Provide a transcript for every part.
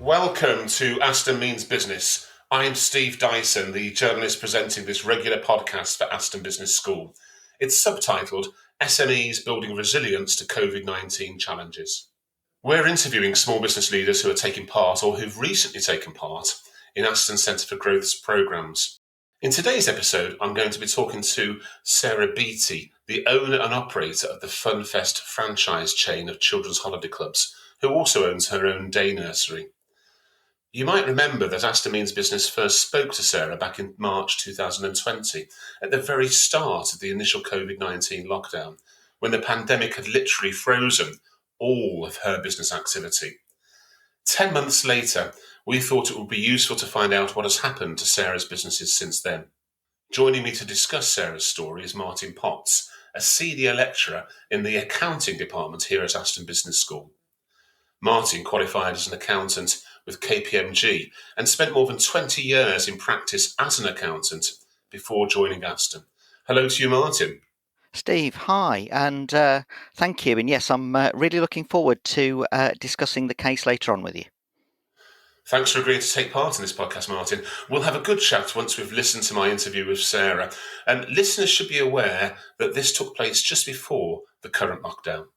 Welcome to Aston Means Business. I'm Steve Dyson, the journalist presenting this regular podcast for Aston Business School. It's subtitled SMEs Building Resilience to COVID-19 Challenges. We're interviewing small business leaders who are taking part or who've recently taken part in Aston Centre for Growth's programmes. In today's episode, I'm going to be talking to Sarah Beattie, the owner and operator of the FunFest franchise chain of children's holiday clubs, who also owns her own day nursery. You might remember that Aston Means Business first spoke to Sarah back in March 2020, at the very start of the initial COVID-19 lockdown, when the pandemic had literally frozen all of her business activity. 10 months later, we thought it would be useful to find out what has happened to Sarah's businesses since then. Joining me to discuss Sarah's story is Martin Potts, a senior lecturer in the accounting department here at Aston Business School. Martin qualified as an accountant with KPMG and spent more than 20 years in practice as an accountant before joining Aston. Hello to you, Martin. Steve, hi, and thank you. And yes, I'm really looking forward to discussing the case later on with you. Thanks for agreeing to take part in this podcast, Martin. We'll have a good chat once we've listened to my interview with Sarah. And listeners should be aware that this took place just before the current lockdown.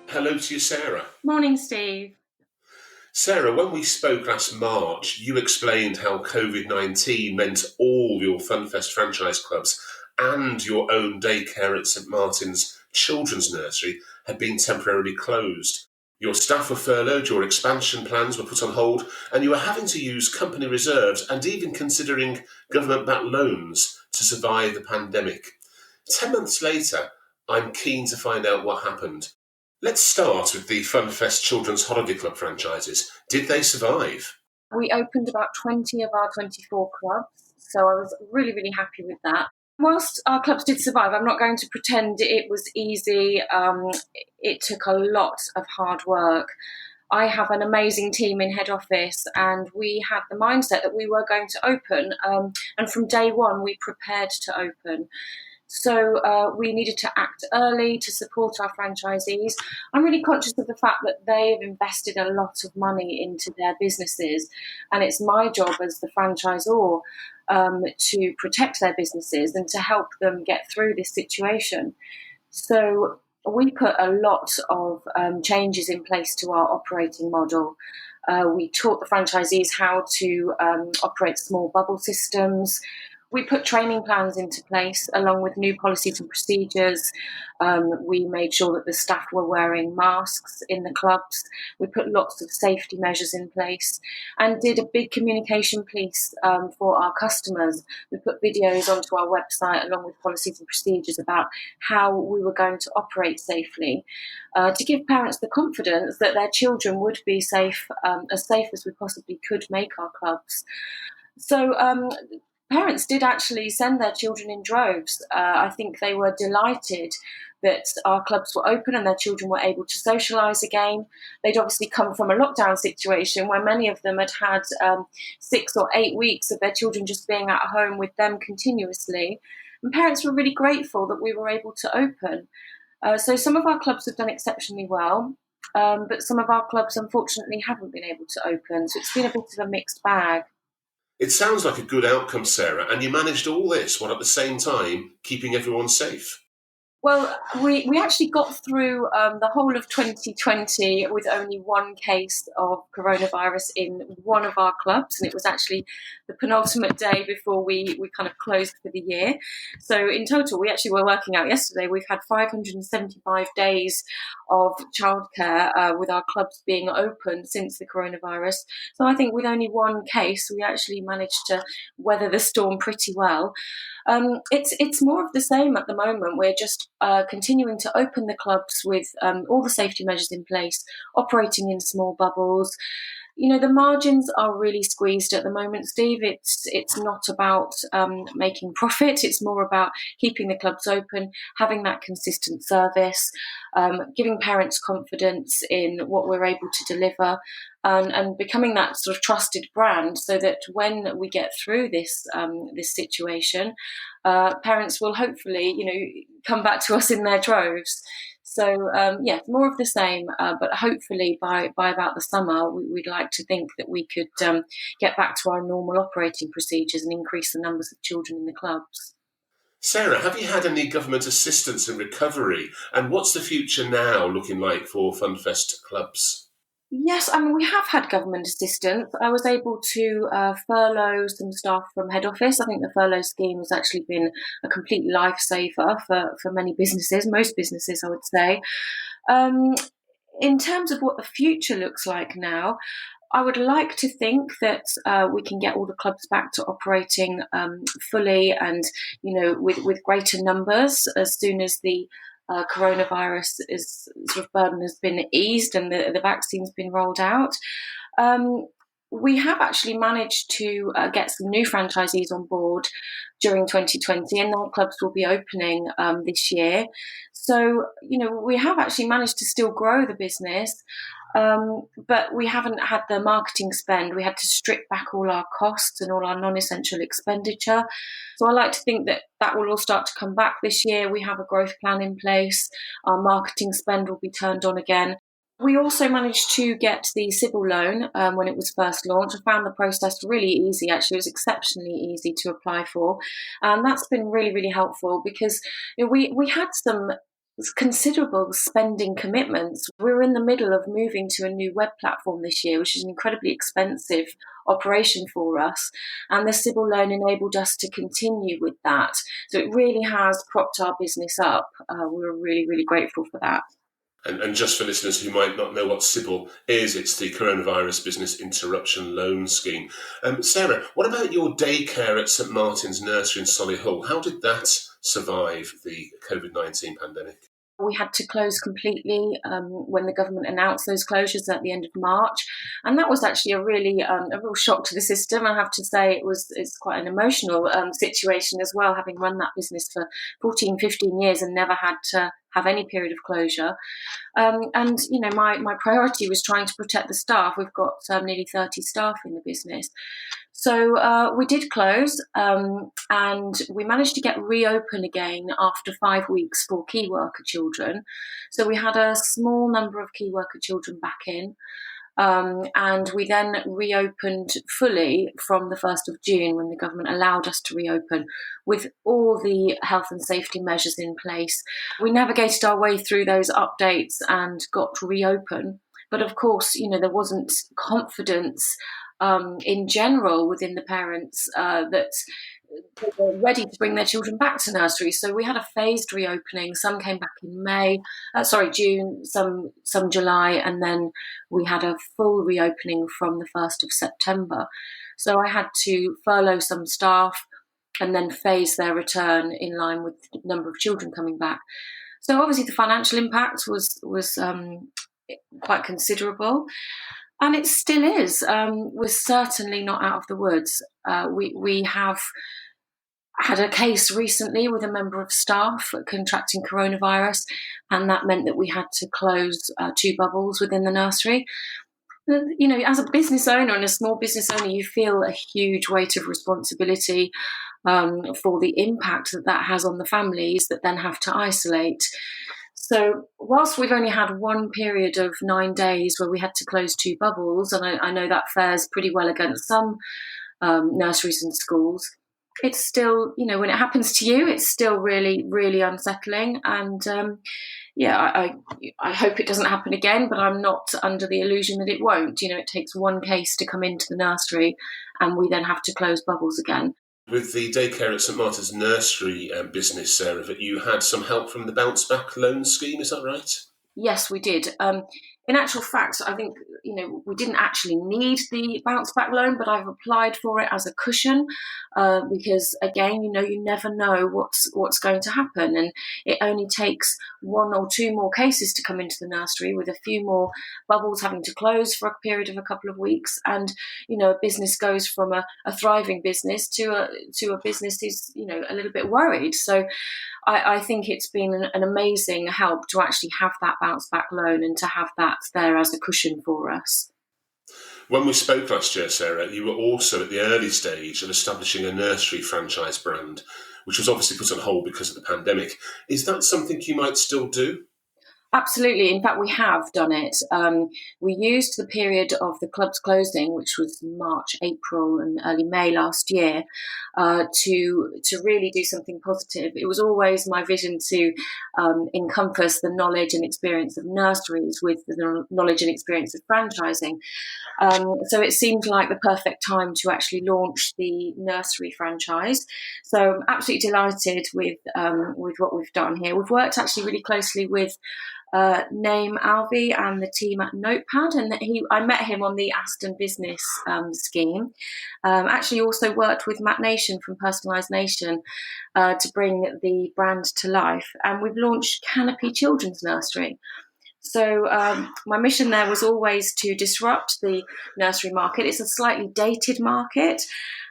Hello to you, Sarah. Morning, Steve. Sarah, when we spoke last March, you explained how COVID-19 meant all your FunFest franchise clubs and your own daycare at St Martin's Children's Nursery had been temporarily closed. Your staff were furloughed, your expansion plans were put on hold, and you were having to use company reserves and even considering government-backed loans to survive the pandemic. 10 months later, I'm keen to find out what happened. Let's start with the FunFest Children's Holiday Club franchises. Did they survive? We opened about 20 of our 24 clubs, so I was really, really happy with that. Whilst our clubs did survive, I'm not going to pretend it was easy. It took a lot of hard work. I have an amazing team in head office, and we had the mindset that we were going to open, and from day one we prepared to open. So we needed to act early to support our franchisees. I'm really conscious of the fact that they've invested a lot of money into their businesses, and it's my job as the franchisor to protect their businesses and to help them get through this situation. So we put a lot of changes in place to our operating model. We taught the franchisees how to operate small bubble systems. We put training plans into place along with new policies and procedures. We made sure that the staff were wearing masks in the clubs. We put lots of safety measures in place and did a big communication piece for our customers. We put videos onto our website along with policies and procedures about how we were going to operate safely to give parents the confidence that their children would be safe as we possibly could make our clubs. So parents did actually send their children in droves. I think they were delighted that our clubs were open and their children were able to socialise again. They'd obviously come from a lockdown situation where many of them had 6 or 8 weeks of their children just being at home with them continuously. And parents were really grateful that we were able to open. So some of our clubs have done exceptionally well, but some of our clubs unfortunately haven't been able to open. So it's been a bit of a mixed bag. It sounds like a good outcome, Sarah, and you managed all this while at the same time keeping everyone safe. Well, we actually got through the whole of 2020 with only one case of coronavirus in one of our clubs, and it was actually the penultimate day before we kind of closed for the year. So in total, we actually were working out yesterday, we've had 575 days of childcare with our clubs being open since the coronavirus. So I think with only one case, we actually managed to weather the storm pretty well. It's more of the same at the moment. We're just continuing to open the clubs with all the safety measures in place, operating in small bubbles. You know, the margins are really squeezed at the moment, Steve. It's not about making profit. It's more about keeping the clubs open, having that consistent service, giving parents confidence in what we're able to deliver, and becoming that sort of trusted brand, so that when we get through this situation, parents will hopefully, come back to us in their droves. So more of the same, but hopefully by about the summer, we'd like to think that we could get back to our normal operating procedures and increase the numbers of children in the clubs. Sarah, have you had any government assistance in recovery? And what's the future now looking like for Funfest clubs? Yes, I mean, we have had government assistance. I was able to furlough some staff from head office. I think the furlough scheme has actually been a complete lifesaver for many businesses, most businesses, I would say. In terms of what the future looks like now, I would like to think that we can get all the clubs back to operating fully and, with greater numbers as soon as the coronavirus burden has been eased and the vaccine's been rolled out. We have actually managed to get some new franchisees on board during 2020, and our clubs will be opening this year. So, we have actually managed to still grow the business, but we haven't had the marketing spend. We had to strip back all our costs and all our non-essential expenditure. So I like to think that will all start to come back this year. We have a growth plan in place. Our marketing spend will be turned on again. We also managed to get the Sybil loan when it was first launched. I found the process really easy, actually. It was exceptionally easy to apply for. And that's been really, really helpful because we had some considerable spending commitments. We were in the middle of moving to a new web platform this year, which is an incredibly expensive operation for us. And the Sybil loan enabled us to continue with that. So it really has propped our business up. We're really, really grateful for that. And just for listeners who might not know what Sybil is, it's the Coronavirus Business Interruption Loan Scheme. Sarah, what about your daycare at St Martin's Nursery in Solihull? How did that survive the COVID-19 pandemic? We had to close completely when the government announced those closures at the end of March. And that was actually a real shock to the system. I have to say it's quite an emotional situation as well, having run that business for 14, 15 years and never had to have any period of closure. My priority was trying to protect the staff. We've got nearly 30 staff in the business. So we did close and we managed to get reopened again after 5 weeks for key worker children. So we had a small number of key worker children back in. And we then reopened fully from the 1st of June when the government allowed us to reopen with all the health and safety measures in place. We navigated our way through those updates and got to reopen. But of course, there wasn't confidence in general within the parents that they were ready to bring their children back to nursery. So we had a phased reopening. Some came back in June, some July, and then we had a full reopening from the 1st of September. So I had to furlough some staff and then phase their return in line with the number of children coming back. So obviously the financial impact was quite considerable. And it still is. We're certainly not out of the woods. We have had a case recently with a member of staff contracting coronavirus, and that meant that we had to close 2 bubbles within the nursery. As a business owner and a small business owner, you feel a huge weight of responsibility for the impact that has on the families that then have to isolate. So whilst we've only had one period of 9 days where we had to close 2 bubbles, and I know that fares pretty well against some nurseries and schools, it's still, when it happens to you, it's still really, really unsettling. And I hope it doesn't happen again, but I'm not under the illusion that it won't. It takes one case to come into the nursery and we then have to close bubbles again. With the daycare at St Martin's Nursery business, Sarah, that you had some help from the Bounce Back Loan Scheme, is that right? Yes, we did. In actual fact, I think, we didn't actually need the bounce back loan, but I've applied for it as a cushion because, again, you never know what's going to happen. And it only takes 1 or 2 more cases to come into the nursery with a few more bubbles having to close for a period of a couple of weeks. And, a business goes from a thriving business to a business who's, a little bit worried. So I think it's been an amazing help to actually have that bounce back loan and to have that there as a cushion for us. When we spoke last year, Sarah, you were also at the early stage of establishing a nursery franchise brand, which was obviously put on hold because of the pandemic. Is that something you might still do? Absolutely. In fact, we have done it. We used the period of the club's closing, which was March, April, and early May last year, to really do something positive. It was always my vision to encompass the knowledge and experience of nurseries with the knowledge and experience of franchising. So it seemed like the perfect time to actually launch the nursery franchise. So I'm absolutely delighted with what we've done here. We've worked actually really closely with Name Alvey and the team at Notepad, and I met him on the Aston Business scheme. Actually, also worked with Matt Nation from Personalised Nation to bring the brand to life, and we've launched Canopy Children's Nursery. So my mission there was always to disrupt the nursery market. It's a slightly dated market,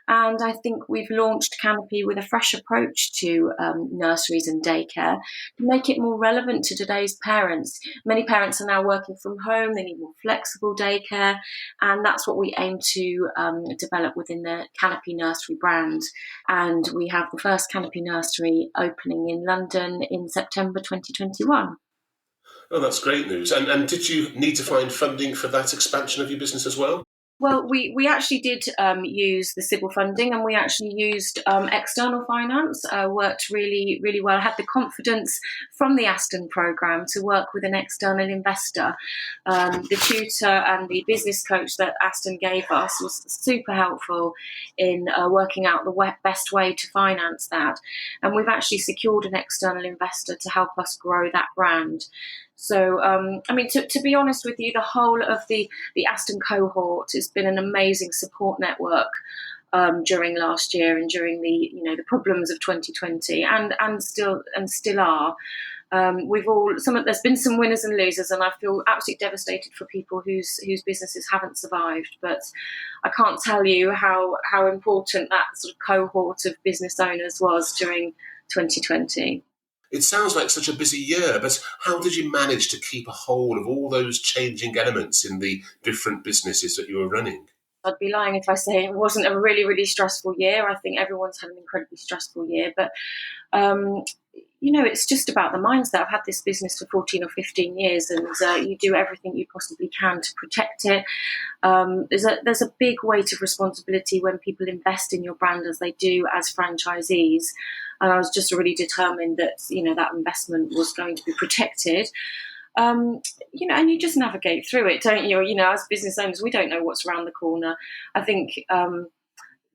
and I think we've launched Canopy with a fresh approach to nurseries and daycare to make it more relevant to today's parents. Many parents are now working from home. They need more flexible daycare, and that's what we aim to develop within the Canopy Nursery brand. And we have the first Canopy Nursery opening in London in September 2021. Oh, that's great news. And did you need to find funding for that expansion of your business as well? Well, we actually did use the civil funding, and we actually used external finance. Worked really, really well. I had the confidence from the Aston programme to work with an external investor. The tutor and the business coach that Aston gave us was super helpful in working out the best way to finance that. And we've actually secured an external investor to help us grow that brand. So, to be honest with you, the whole of the Aston cohort has been an amazing support network during last year and during the problems of 2020, and still are. There's been some winners and losers, and I feel absolutely devastated for people whose businesses haven't survived. But I can't tell you how important that sort of cohort of business owners was during 2020. It sounds like such a busy year, but how did you manage to keep a hold of all those changing elements in the different businesses that you were running? I'd be lying if I say it wasn't a really, really stressful year. I think everyone's had an incredibly stressful year, but it's just about the mindset. I've had this business for 14 or 15 years, and you do everything you possibly can to protect it. There's a big weight of responsibility when people invest in your brand, as they do as franchisees. And I was just really determined that that investment was going to be protected. And you just navigate through it, don't you? As business owners, we don't know what's around the corner. I think.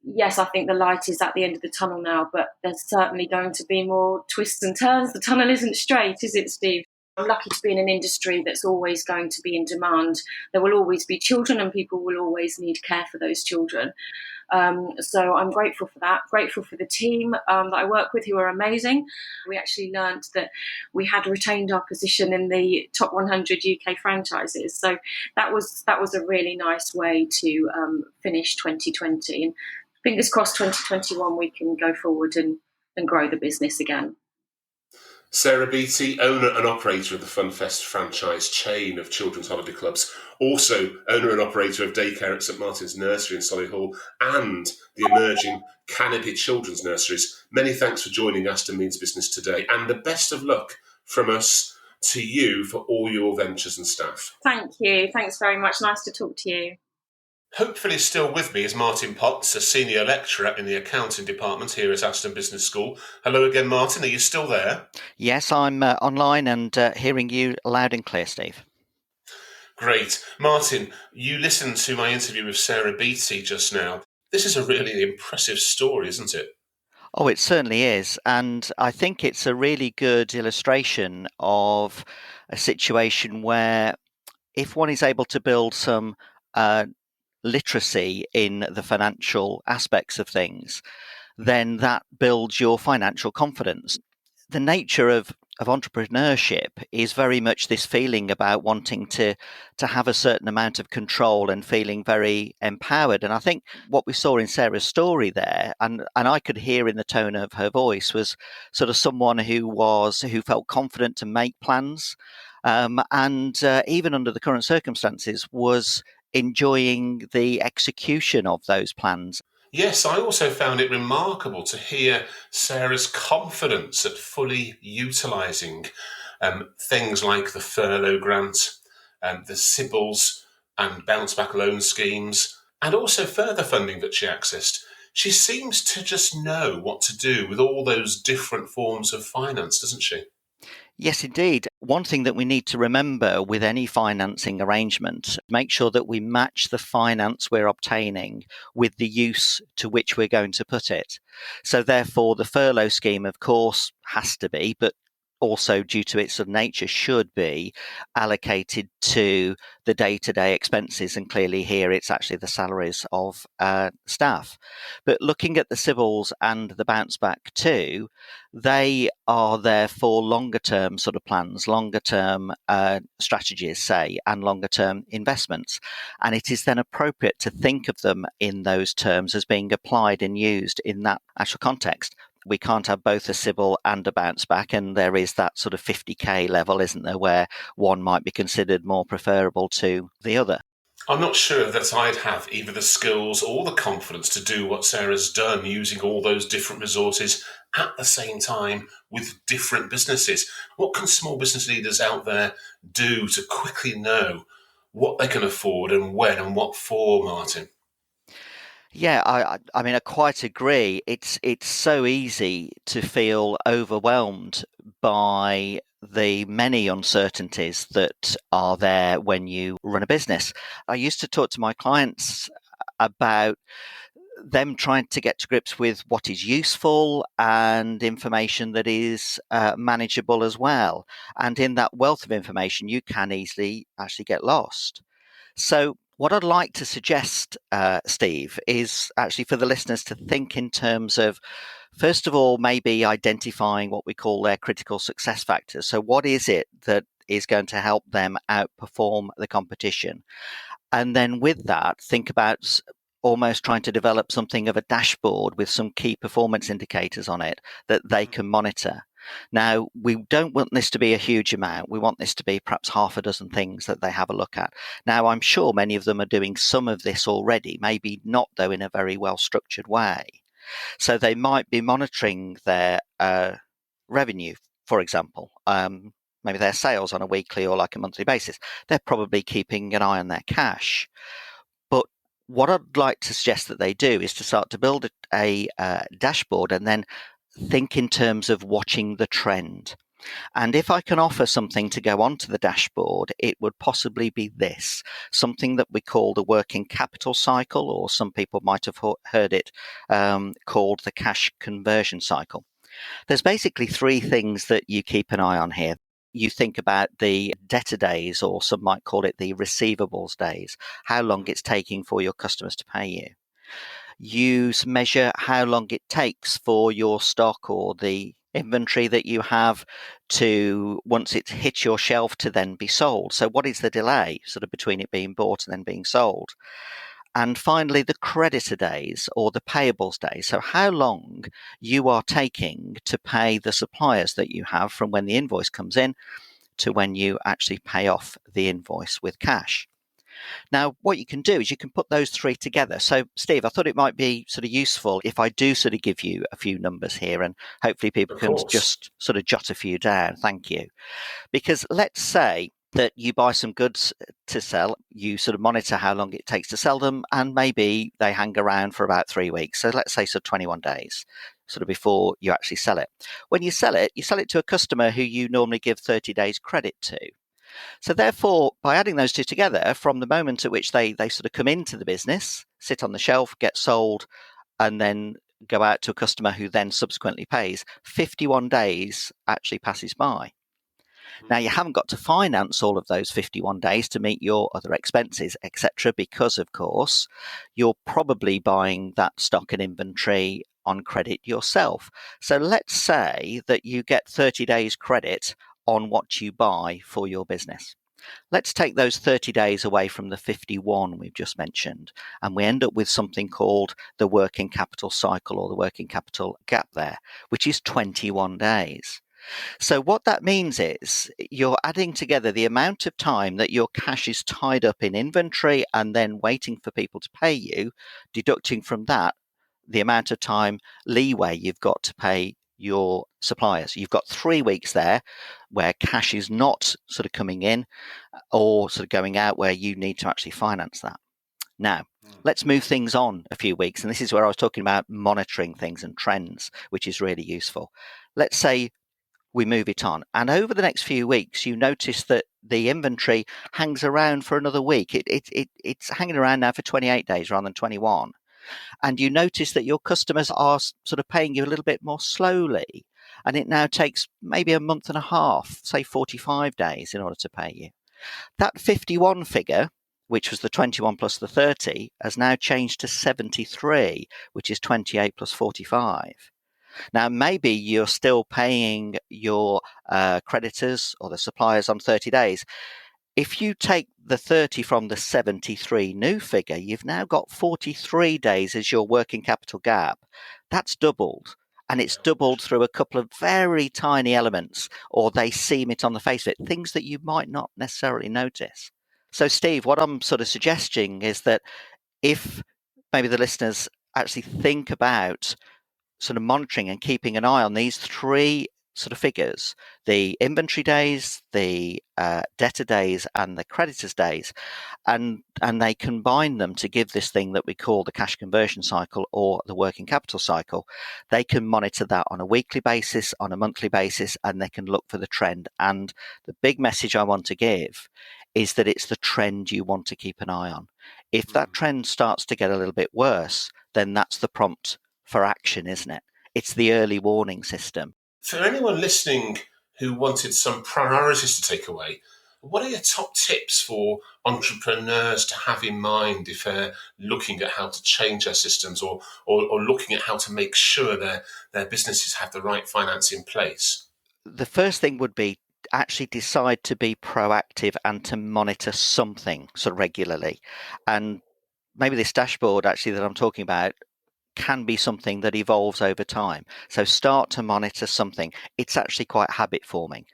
Yes, I think the light is at the end of the tunnel now, but there's certainly going to be more twists and turns. The tunnel isn't straight, is it, Steve? I'm lucky to be in an industry that's always going to be in demand. There will always be children, and people will always need care for those children. So I'm grateful for that, grateful for the team that I work with, who are amazing. We actually learned that we had retained our position in the top 100 UK franchises. So that was a really nice way to finish 2020. And fingers crossed 2021 we can go forward and grow the business again. Sarah Beattie, owner and operator of the Funfest franchise chain of children's holiday clubs, also owner and operator of daycare at St Martin's Nursery in Solihull and the emerging Canopy Children's Nurseries. Many thanks for joining Aston Means Business today, and the best of luck from us to you for all your ventures and staff. Thank you. Thanks very much. Nice to talk to you. Hopefully still with me is Martin Potts, a senior lecturer in the accounting department here at Aston Business School. Hello again, Martin. Are you still there? Yes, I'm online and hearing you loud and clear, Steve. Great. Martin, you listened to my interview with Sarah Beattie just now. This is a really impressive story, isn't it? Oh, it certainly is. And I think it's a really good illustration of a situation where if one is able to build some literacy in the financial aspects of things, then that builds your financial confidence. The nature of entrepreneurship is very much this feeling about wanting to have a certain amount of control and feeling very empowered. And I think what we saw in Sarah's story there, and I could hear in the tone of her voice, was sort of someone who felt confident to make plans, and even under the current circumstances was enjoying the execution of those plans. Yes, I also found it remarkable to hear Sarah's confidence at fully utilising things like the furlough grant, the Sybil's and bounce back loan schemes, and also further funding that she accessed. She seems to just know what to do with all those different forms of finance, doesn't she? Yes, indeed. One thing that we need to remember with any financing arrangement, make sure that we match the finance we're obtaining with the use to which we're going to put it. So therefore, the furlough scheme, of course, has to be, but also due to its sort of nature should be allocated to the day-to-day expenses, and clearly here it's actually the salaries of staff. But looking at the Sybil's and the bounce back too, they are there for longer term sort of plans, longer term strategies, say, and longer term investments. And it is then appropriate to think of them in those terms as being applied and used in that actual context. We can't have both a Sybil and a bounce back, and there is that sort of 50k level, isn't there, where one might be considered more preferable to the other. I'm not sure that I'd have either the skills or the confidence to do what Sarah's done, using all those different resources at the same time with different businesses. What can small business leaders out there do to quickly know what they can afford and when and what for, Martin? Yeah, I mean, I quite agree. It's so easy to feel overwhelmed by the many uncertainties that are there when you run a business. I used to talk to my clients about them trying to get to grips with what is useful and information that is manageable as well. And in that wealth of information, you can easily actually get lost. So, what I'd like to suggest, Steve, is actually for the listeners to think in terms of, first of all, maybe identifying what we call their critical success factors. So, what is it that is going to help them outperform the competition? And then with that, think about almost trying to develop something of a dashboard with some key performance indicators on it that they can monitor. Now, we don't want this to be a huge amount. We want this to be perhaps half a dozen things that they have a look at. Now, I'm sure many of them are doing some of this already, maybe not, though, in a very well structured way. So they might be monitoring their revenue, for example, maybe their sales on a weekly or like a monthly basis. They're probably keeping an eye on their cash. But what I'd like to suggest that they do is to start to build a dashboard and then think in terms of watching the trend. And if I can offer something to go onto the dashboard, it would possibly be this, something that we call the working capital cycle, or some people might have heard it called the cash conversion cycle. There's basically three things that you keep an eye on here. You think about the debtor days, or some might call it the receivables days, how long it's taking for your customers to pay you. You measure how long it takes for your stock or the inventory that you have to, once it's hit your shelf, to then be sold. So what is the delay sort of between it being bought and then being sold? And finally, the creditor days or the payables days. So how long you are taking to pay the suppliers that you have from when the invoice comes in to when you actually pay off the invoice with cash. Now, what you can do is you can put those three together. So, Steve, I thought it might be sort of useful if I do sort of give you a few numbers here, and hopefully people can just sort of jot a few down. Thank you. Because let's say that you buy some goods to sell, you sort of monitor how long it takes to sell them, and maybe they hang around for about 3 weeks. So let's say 21 days sort of before you actually sell it. When you sell it to a customer who you normally give 30 days credit to. So therefore, by adding those two together, from the moment at which they sort of come into the business, sit on the shelf, get sold, and then go out to a customer who then subsequently pays, 51 days actually passes by. Now, you haven't got to finance all of those 51 days to meet your other expenses, etc., because, of course, you're probably buying that stock and inventory on credit yourself. So let's say that you get 30 days credit on what you buy for your business. Let's take those 30 days away from the 51 we've just mentioned, and we end up with something called the working capital cycle, or the working capital gap there, which is 21 days. So what that means is you're adding together the amount of time that your cash is tied up in inventory and then waiting for people to pay you, deducting from that the amount of time leeway you've got to pay your suppliers. You've got 3 weeks there where cash is not sort of coming in or sort of going out, where you need to actually finance that. Now, let's move things on a few weeks. And this is where I was talking about monitoring things and trends, which is really useful. Let's say we move it on. And over the next few weeks, you notice that the inventory hangs around for another week. It's hanging around now for 28 days rather than 21. And you notice that your customers are sort of paying you a little bit more slowly. And it now takes maybe a month and a half, say 45 days in order to pay you. That 51 figure, which was the 21 plus the 30, has now changed to 73, which is 28 plus 45. Now, maybe you're still paying your creditors or the suppliers on 30 days. If you take the 30 from the 73 new figure, you've now got 43 days as your working capital gap. That's doubled. And it's doubled through a couple of very tiny elements, or they seem it on the face of it, things that you might not necessarily notice. So, Steve, what I'm sort of suggesting is that if maybe the listeners actually think about sort of monitoring and keeping an eye on these 3 sort of figures, the inventory days, the debtor days, and the creditors days, and they combine them to give this thing that we call the cash conversion cycle or the working capital cycle. They can monitor that on a weekly basis, on a monthly basis, and they can look for the trend. And the big message I want to give is that it's the trend you want to keep an eye on. If that trend starts to get a little bit worse, then that's the prompt for action, isn't it? It's the early warning system. For anyone listening who wanted some priorities to take away, what are your top tips for entrepreneurs to have in mind if they're looking at how to change their systems or looking at how to make sure their businesses have the right finance in place? The first thing would be actually decide to be proactive and to monitor something sort of regularly. And maybe this dashboard actually that I'm talking about can be something that evolves over time. So start to monitor something. It's actually quite habit forming.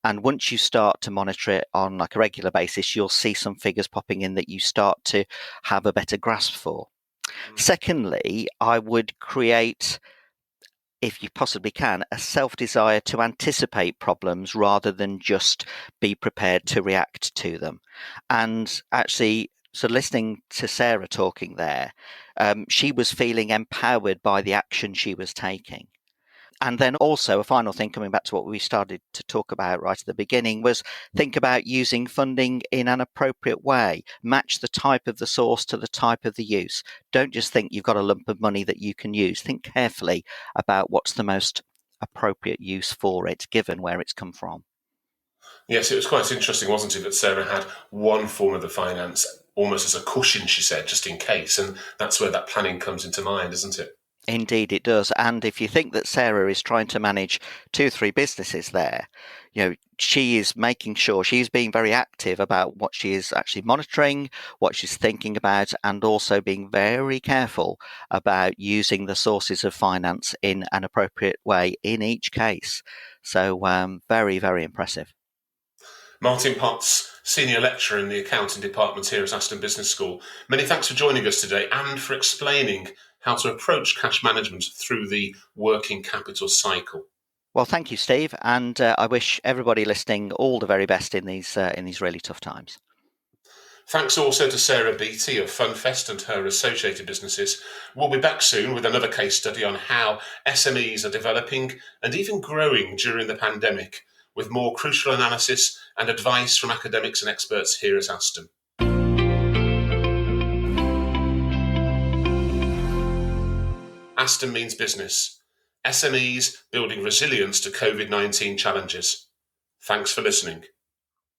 And once you start to monitor it on like a regular basis, you'll see some figures popping in that you start to have a better grasp for. Secondly, I would create, if you possibly can, a self-desire to anticipate problems rather than just be prepared to react to them. And actually, so listening to Sarah talking there, she was feeling empowered by the action she was taking. And then also a final thing, coming back to what we started to talk about right at the beginning, was think about using funding in an appropriate way. Match the type of the source to the type of the use. Don't just think you've got a lump of money that you can use. Think carefully about what's the most appropriate use for it, given where it's come from. Yes, it was quite interesting, wasn't it, that Sarah had one form of the finance almost as a cushion, she said, just in case. And that's where that planning comes into mind, isn't it? Indeed, it does. And if you think that Sarah is trying to manage 2, 3 businesses there, she is making sure she's being very active about what she is actually monitoring, what she's thinking about, and also being very careful about using the sources of finance in an appropriate way in each case. So very, very impressive. Martin Potts, Senior Lecturer in the Accounting Department here at Aston Business School. Many thanks for joining us today and for explaining how to approach cash management through the working capital cycle. Well, thank you, Steve, and I wish everybody listening all the very best in these really tough times. Thanks also to Sarah Beattie of FunFest and her associated businesses. We'll be back soon with another case study on how SMEs are developing and even growing during the pandemic, with more crucial analysis and advice from academics and experts here at Aston. Aston means business. SMEs building resilience to COVID-19 challenges. Thanks for listening.